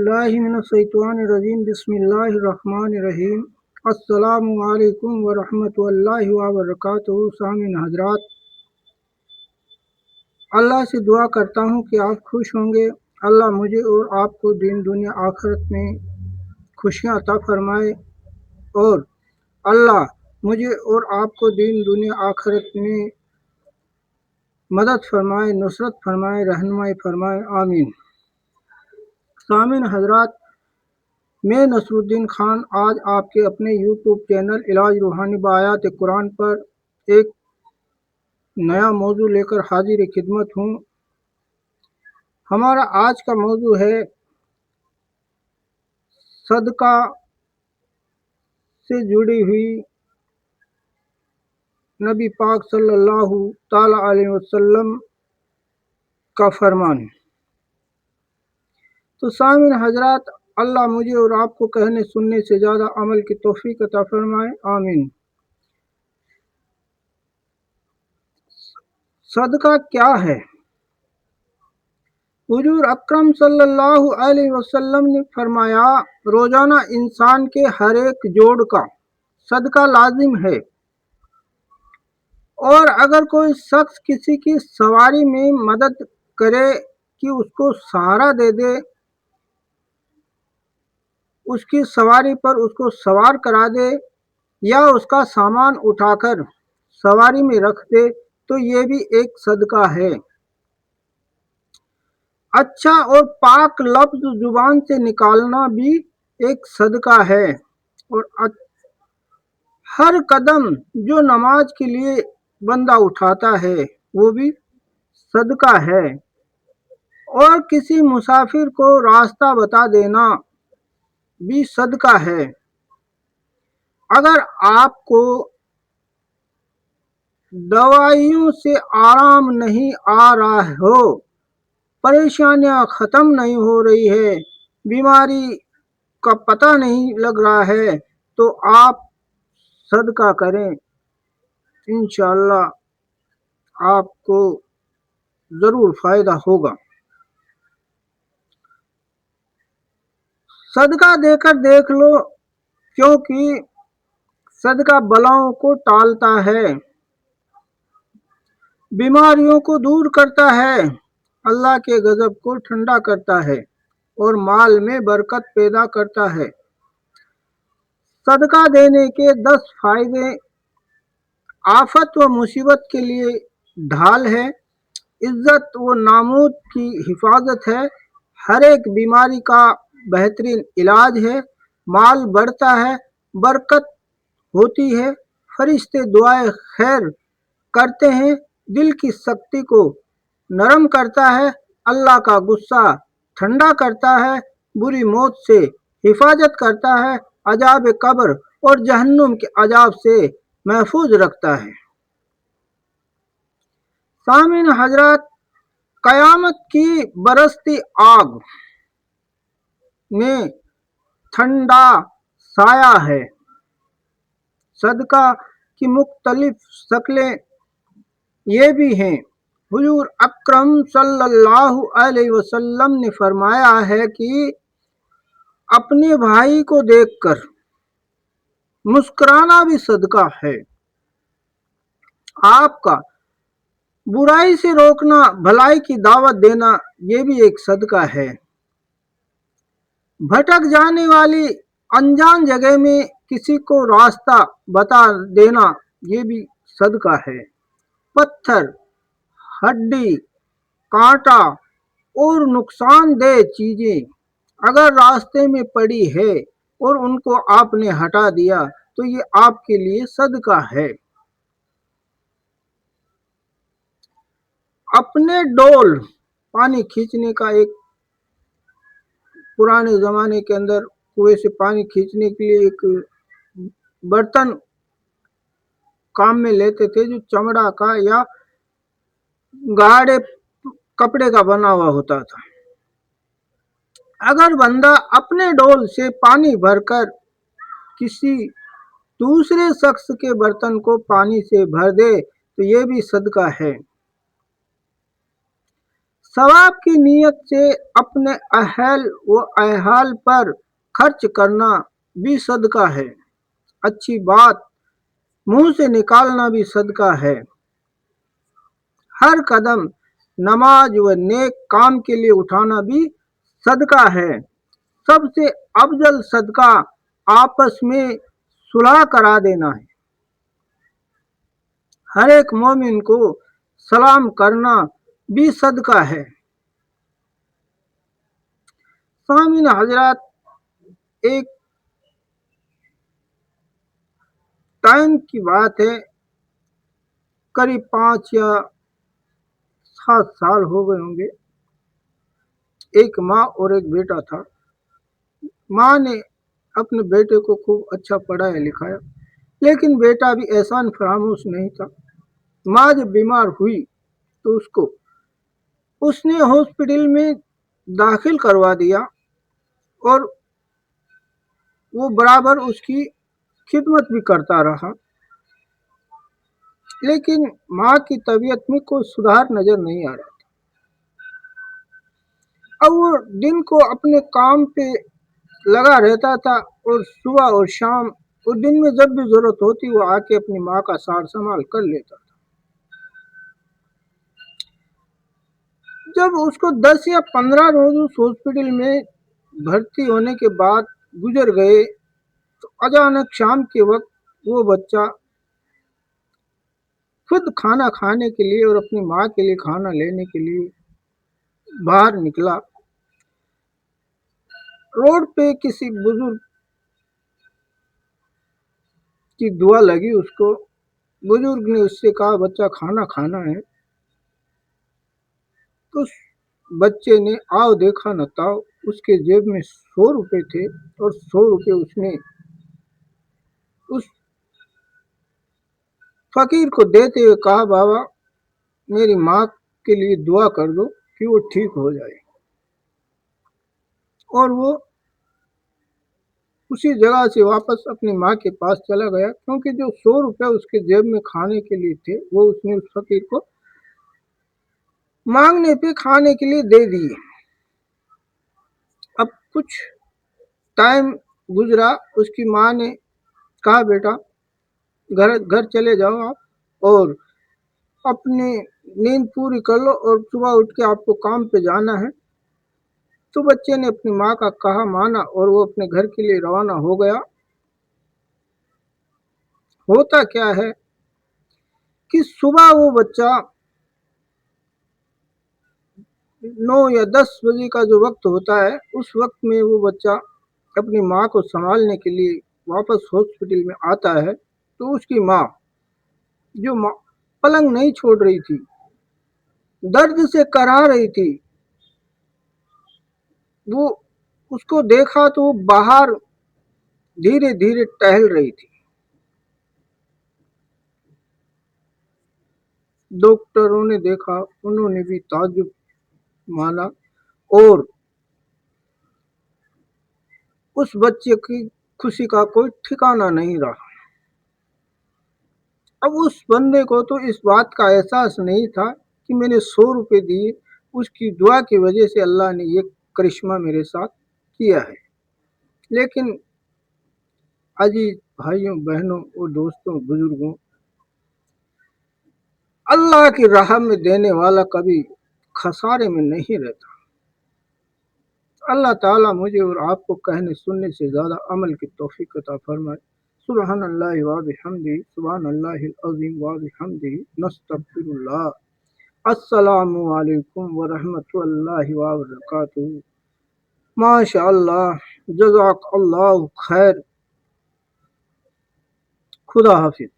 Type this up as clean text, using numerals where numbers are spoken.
باللہ من الشیطان الرجیم بسم اللہ الرحمن الرحیم السلام علیکم ورحمۃ اللہ وبرکاتہ۔ سامعین حضرات، اللہ سے دعا کرتا ہوں کہ آپ خوش ہوں گے۔ اللہ مجھے اور آپ کو دین دنیا آخرت میں خوشیاں عطا فرمائے، اور اللہ مجھے اور آپ کو دین دنیا آخرت میں مدد فرمائے، نصرت فرمائے، رہنمائی فرمائے، آمین۔ سامعین حضرات، میں نصر الدین خان آج آپ کے اپنے یوٹیوب چینل علاج روحانی بآیات قرآن پر ایک نیا موضوع لے کر حاضر خدمت ہوں۔ ہمارا آج کا موضوع ہے صدقہ سے جڑی ہوئی نبی پاک صلی اللہ تعالی علیہ وسلم کا فرمان۔ تو سامعین حضرات، اللہ مجھے اور آپ کو کہنے سننے سے زیادہ عمل کی توفیق عطا فرمائے، آمین۔ صدقہ کیا ہے؟ حضور اکرم صلی اللہ علیہ وسلم نے فرمایا، روزانہ انسان کے ہر ایک جوڑ کا صدقہ لازم ہے، اور اگر کوئی شخص کسی کی سواری میں مدد کرے کہ اس کو سہارا دے دے، اس کی سواری پر اس کو سوار کرا دے، یا اس کا سامان اٹھا کر سواری میں رکھ دے، تو یہ بھی ایک صدقہ ہے۔ اچھا اور پاک لفظ زبان سے نکالنا بھی ایک صدقہ ہے، اور ہر قدم جو نماز کے لیے بندہ اٹھاتا ہے وہ بھی صدقہ ہے، اور کسی مسافر کو راستہ بتا دینا بھی صدقہ ہے۔ اگر آپ کو دوائیوں سے آرام نہیں آ رہا ہو، پریشانیاں ختم نہیں ہو رہی ہے، بیماری کا پتہ نہیں لگ رہا ہے، تو آپ صدقہ کریں، انشاءاللہ آپ کو ضرور فائدہ ہوگا۔ صدقہ دے کر دیکھ لو، کیونکہ صدقہ بلاؤں کو ٹالتا ہے، بیماریوں کو دور کرتا ہے، اللہ کے غضب کو ٹھنڈا کرتا ہے، اور مال میں برکت پیدا کرتا ہے۔ صدقہ دینے کے 10 فائدے: آفت و مصیبت کے لیے ڈھال ہے، عزت و ناموس کی حفاظت ہے، ہر ایک بیماری کا بہترین علاج ہے، مال بڑھتا ہے، برکت ہوتی ہے، فرشتے دعائے خیر کرتے ہیں، دل کی سختی کو نرم کرتا ہے، اللہ کا غصہ ٹھنڈا کرتا ہے، بری موت سے حفاظت کرتا ہے، عذاب قبر اور جہنم کے عذاب سے محفوظ رکھتا ہے۔ سامعین حضرات، قیامت کی برستی آگ میں ٹھنڈا سایہ ہے۔ صدقہ کی مختلف شکلیں یہ بھی ہیں۔ حضور اکرم صلی اللہ علیہ وسلم نے فرمایا ہے کہ اپنے بھائی کو دیکھ کر مسکرانا بھی صدقہ ہے۔ آپ کا برائی سے روکنا، بھلائی کی دعوت دینا، یہ بھی ایک صدقہ ہے۔ بھٹک جانے والی انجان جگہ میں کسی کو راستہ بتا دینا، یہ بھی صدقہ ہے۔ پتھر، ہڈی، کانٹا اور نقصان دہ چیزیں اگر راستے میں پڑی ہے اور ان کو آپ نے ہٹا دیا تو یہ آپ کے لیے صدقہ ہے۔ اپنے ڈول پانی کھینچنے کا، ایک پرانے زمانے کے اندر کنویں سے پانی کھینچنے کے لیے ایک برتن کام میں لیتے تھے جو چمڑا کا یا گاڑے کپڑے کا بنا ہوا ہوتا تھا۔ اگر بندہ اپنے ڈول سے پانی بھر کر کسی دوسرے شخص کے برتن کو پانی سے بھر دے تو یہ بھی صدقہ ہے۔ ثواب کی نیت سے اپنے اہل و اہال پر خرچ کرنا بھی صدقہ ہے، اچھی بات منہ سے نکالنا بھی صدقہ ہے، ہر قدم نماز و نیک کام کے لیے اٹھانا بھی صدقہ ہے۔ سب سے افضل صدقہ آپس میں صلح کرا دینا ہے، ہر ایک مومن کو سلام کرنا بھی صدقہ ہے۔ سامعین حضرات، ایک ٹائم کی بات ہے، قریب 5 یا 7 سال ہو گئے ہوں گے۔ ایک ماں اور ایک بیٹا تھا۔ ماں نے اپنے بیٹے کو خوب اچھا پڑھایا لکھایا، لیکن بیٹا بھی احسان فراموش نہیں تھا۔ ماں جب بیمار ہوئی تو اس نے ہاسپٹل میں داخل کروا دیا اور وہ برابر اس کی خدمت بھی کرتا رہا، لیکن ماں کی طبیعت میں کوئی سدھار نظر نہیں آ رہا تھا۔ اب وہ دن کو اپنے کام پہ لگا رہتا تھا اور صبح اور شام اور دن میں جب بھی ضرورت ہوتی وہ آ کے اپنی ماں کا سار سنبھال کر لیتا تھا۔ جب اس کو 10 یا 15 روز اس ہاسپٹل میں بھرتی ہونے کے بعد گزر گئے تو اچانک شام کے وقت وہ بچہ خود کھانا کھانے کے لیے اور اپنی ماں کے لیے کھانا لینے کے لیے باہر نکلا۔ روڈ پہ کسی بزرگ کی دعا لگی اس کو، بزرگ نے اس سے کہا بچہ کھانا کھانا ہے۔ اس بچے نے آؤ دیکھا نہ تاؤ، اس کے جیب میں 100 روپے تھے اور 100 روپے اس نے اس فقیر کو دیتے ہوئے کہا بابا میری ماں کے لیے دعا کر دو کہ وہ ٹھیک ہو جائے۔ اور وہ اسی جگہ سے واپس اپنی ماں کے پاس چلا گیا، کیونکہ جو 100 روپے اس کے جیب میں کھانے کے لیے تھے وہ اس نے اس فقیر کو مانگنے پہ کھانے کے لیے دے دیے۔ اب کچھ ٹائم گزرا، اس کی ماں نے کہا بیٹا گھر چلے جاؤ آپ اور اپنی نیند پوری کر لو اور صبح اٹھ کے آپ کو کام پہ جانا ہے۔ تو بچے نے اپنی ماں کا کہا مانا اور وہ اپنے گھر کے لیے روانہ ہو گیا۔ ہوتا کیا ہے کہ صبح وہ بچہ 9 یا 10 بجے کا جو وقت ہوتا ہے اس وقت میں وہ بچہ اپنی ماں کو سنبھالنے کے لیے واپس ہاسپٹل میں آتا ہے، تو اس کی ماں جو پلنگ نہیں چھوڑ رہی تھی، درد سے کرا رہی تھی، وہ اس کو دیکھا تو وہ باہر دھیرے دھیرے ٹہل رہی تھی۔ ڈاکٹروں نے دیکھا، انہوں نے بھی تعجب مانا اور اس بچے کی خوشی کا کوئی ٹھکانہ نہیں رہا۔ اب اس بندے کو تو اس بات کا احساس نہیں تھا کہ میں نے 100 روپے دیے، اس کی دعا کی وجہ سے اللہ نے یہ کرشمہ میرے ساتھ کیا ہے۔ لیکن عزیز بھائیوں بہنوں اور دوستوں بزرگوں، اللہ کی راہ میں دینے والا کبھی خسارے میں نہیں رہتا۔ اللہ تعالیٰ مجھے اور آپ کو کہنے سننے سے زیادہ عمل کی توفیق عطا فرمائے۔ سبحان اللہ و بحمدہ، سبحان اللہ العظیم و بحمدہ، نستغفر اللہ۔ السلام علیکم ورحمۃ اللہ وبرکاتہ۔ ماشاء اللہ، جزاک اللہ خیر، خدا حافظ۔